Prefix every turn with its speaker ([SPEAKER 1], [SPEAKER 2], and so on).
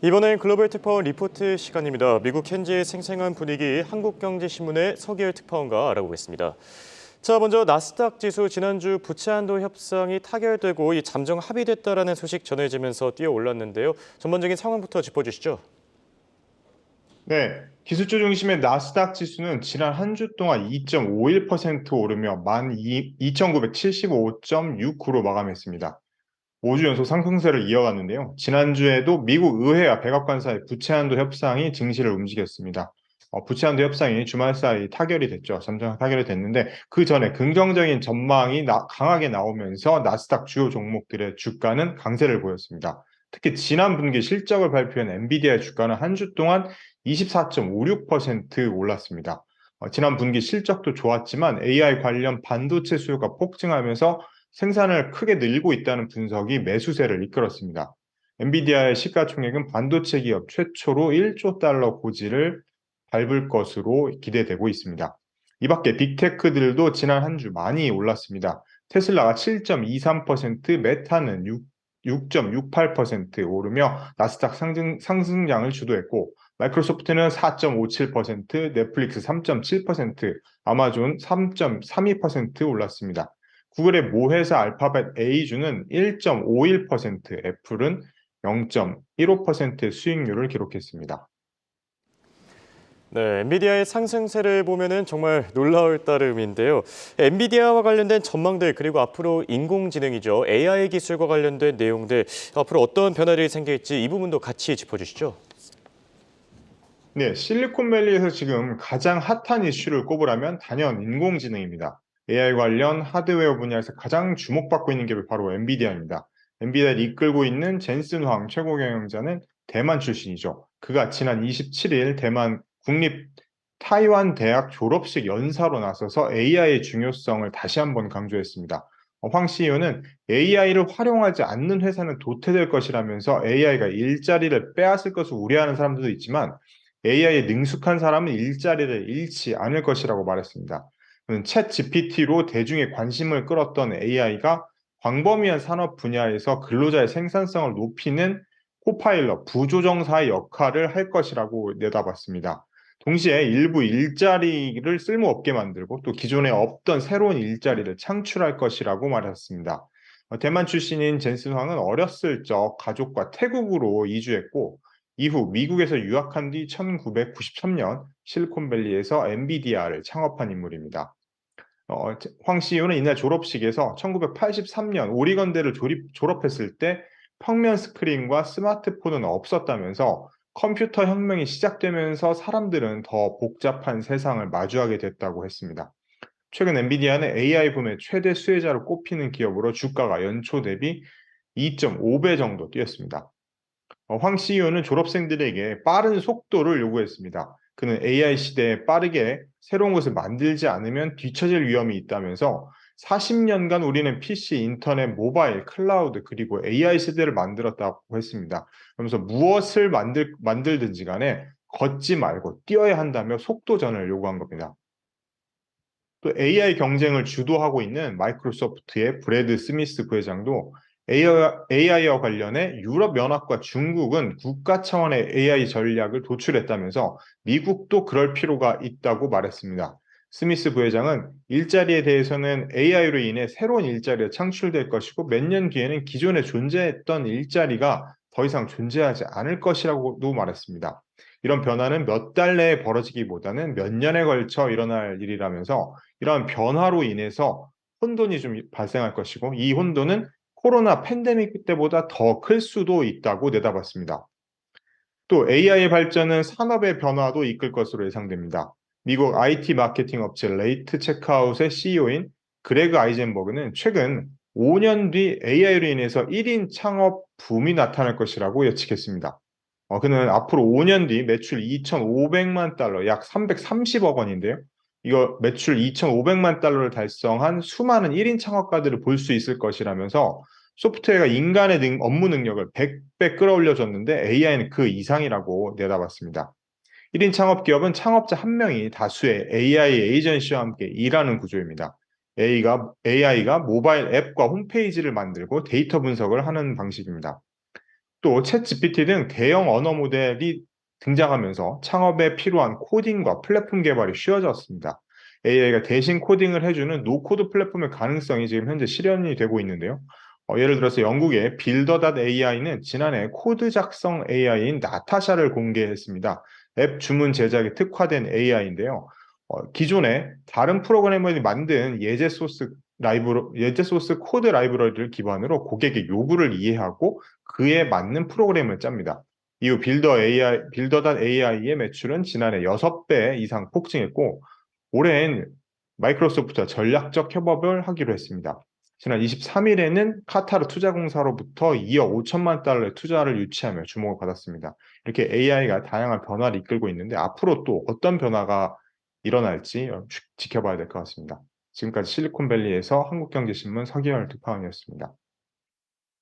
[SPEAKER 1] 이번엔 글로벌 특파원 리포트 시간입니다. 미국 현지의 생생한 분위기 한국경제신문의 서기열 특파원과 알아보겠습니다. 자, 먼저 나스닥 지수 지난주 부채한도 협상이 타결되고 이 잠정 합의됐다라는 소식 전해지면서 뛰어올랐는데요. 전반적인 상황부터 짚어주시죠.
[SPEAKER 2] 네, 기술주 중심의 나스닥 지수는 지난 한 주 동안 2.51% 오르며 12,975.69로 마감했습니다. 5주 연속 상승세를 이어갔는데요. 지난주에도 미국 의회와 백악관 사이 부채한도 협상이 증시를 움직였습니다. 부채한도 협상이 주말 사이 타결이 됐죠. 잠정 타결이 됐는데 그 전에 긍정적인 전망이 강하게 나오면서 나스닥 주요 종목들의 주가는 강세를 보였습니다. 특히 지난 분기 실적을 발표한 엔비디아의 주가는 한 주 동안 24.56% 올랐습니다. 지난 분기 실적도 좋았지만 AI 관련 반도체 수요가 폭증하면서 생산을 크게 늘고 있다는 분석이 매수세를 이끌었습니다. 엔비디아의 시가총액은 반도체 기업 최초로 1조 달러 고지를 밟을 것으로 기대되고 있습니다. 이 밖에 빅테크들도 지난 한 주 많이 올랐습니다. 테슬라가 7.23%, 메타는 6.68% 오르며 나스닥 상승장을 주도했고, 마이크로소프트는 4.57%, 넷플릭스 3.7%, 아마존 3.32% 올랐습니다. 구글의 모회사 알파벳 A주는 1.51%, 애플은 0.15%의 수익률을 기록했습니다.
[SPEAKER 1] 네, 엔비디아의 상승세를 보면은 정말 놀라울 따름인데요. 엔비디아와 관련된 전망들 그리고 앞으로 인공지능이죠. AI 기술과 관련된 내용들 앞으로 어떤 변화들이 생길지 이 부분도 같이 짚어주시죠.
[SPEAKER 2] 네, 실리콘밸리에서 지금 가장 핫한 이슈를 꼽으라면 단연 인공지능입니다. AI 관련 하드웨어 분야에서 가장 주목받고 있는 게 바로 엔비디아입니다. 엔비디아를 이끌고 있는 젠슨 황 최고 경영자는 대만 출신이죠. 그가 지난 27일 대만 국립 타이완 대학 졸업식 연사로 나서서 AI의 중요성을 다시 한번 강조했습니다. 황 CEO는 AI를 활용하지 않는 회사는 도태될 것이라면서 AI가 일자리를 빼앗을 것을 우려하는 사람들도 있지만 AI에 능숙한 사람은 일자리를 잃지 않을 것이라고 말했습니다. 챗 GPT로 대중의 관심을 끌었던 AI가 광범위한 산업 분야에서 근로자의 생산성을 높이는 코파일럿, 부조정사의 역할을 할 것이라고 내다봤습니다. 동시에 일부 일자리를 쓸모없게 만들고 또 기존에 없던 새로운 일자리를 창출할 것이라고 말했습니다. 대만 출신인 젠슨 황은 어렸을 적 가족과 태국으로 이주했고 이후 미국에서 유학한 뒤 1993년 실리콘밸리에서 엔비디아를 창업한 인물입니다. 황 CEO는 이날 졸업식에서 1983년 오리건대를 졸업했을 때 평면 스크린과 스마트폰은 없었다면서 컴퓨터 혁명이 시작되면서 사람들은 더 복잡한 세상을 마주하게 됐다고 했습니다. 최근 엔비디아는 AI 붐의 최대 수혜자로 꼽히는 기업으로 주가가 연초 대비 2.5배 정도 뛰었습니다. 황 CEO는 졸업생들에게 빠른 속도를 요구했습니다. 그는 AI 시대에 빠르게 새로운 것을 만들지 않으면 뒤처질 위험이 있다면서 40년간 우리는 PC, 인터넷, 모바일, 클라우드, 그리고 AI 시대를 만들었다고 했습니다. 그러면서 무엇을 만들든지 간에 걷지 말고 뛰어야 한다며 속도전을 요구한 겁니다. 또 AI 경쟁을 주도하고 있는 마이크로소프트의 브래드 스미스 부회장도 AI와 관련해 유럽연합과 중국은 국가 차원의 AI 전략을 도출했다면서 미국도 그럴 필요가 있다고 말했습니다. 스미스 부회장은 일자리에 대해서는 AI로 인해 새로운 일자리가 창출될 것이고 몇 년 뒤에는 기존에 존재했던 일자리가 더 이상 존재하지 않을 것이라고도 말했습니다. 이런 변화는 몇 달 내에 벌어지기보다는 몇 년에 걸쳐 일어날 일이라면서 이러한 변화로 인해서 혼돈이 좀 발생할 것이고 이 혼돈은 코로나 팬데믹 때보다 더 클 수도 있다고 내다봤습니다. 또 AI의 발전은 산업의 변화도 이끌 것으로 예상됩니다. 미국 IT 마케팅 업체 레이트 체크아웃의 CEO인 그레그 아이젠버그는 최근 5년 뒤 AI로 인해서 1인 창업 붐이 나타날 것이라고 예측했습니다. 그는 앞으로 5년 뒤 매출 2,500만 달러, 약 330억 원인데요. 이거 매출 2,500만 달러를 달성한 수많은 1인 창업가들을 볼 수 있을 것이라면서 소프트웨어가 인간의 업무 능력을 100배 끌어올려 줬는데 AI는 그 이상이라고 내다봤습니다. 1인 창업 기업은 창업자 한 명이 다수의 AI 에이전시와 함께 일하는 구조입니다. AI가 모바일 앱과 홈페이지를 만들고 데이터 분석을 하는 방식입니다. 또 챗GPT 등 대형 언어 모델이 등장하면서 창업에 필요한 코딩과 플랫폼 개발이 쉬워졌습니다. AI가 대신 코딩을 해주는 노코드 플랫폼의 가능성이 지금 현재 실현이 되고 있는데요. 예를 들어서 영국의 빌더.ai는 지난해 코드 작성 AI인 나타샤를 공개했습니다. 앱 주문 제작에 특화된 AI인데요. 기존에 다른 프로그래머들이 만든 예제 소스 코드 라이브러리를 기반으로 고객의 요구를 이해하고 그에 맞는 프로그램을 짭니다. 이후 빌더.ai의 매출은 지난해 6배 이상 폭증했고, 올해엔 마이크로소프트와 전략적 협업을 하기로 했습니다. 지난 23일에는 카타르 투자공사로부터 2억 5천만 달러의 투자를 유치하며 주목을 받았습니다. 이렇게 AI가 다양한 변화를 이끌고 있는데 앞으로 또 어떤 변화가 일어날지 지켜봐야 될 것 같습니다. 지금까지 실리콘밸리에서 한국경제신문 서기열 특파원이었습니다.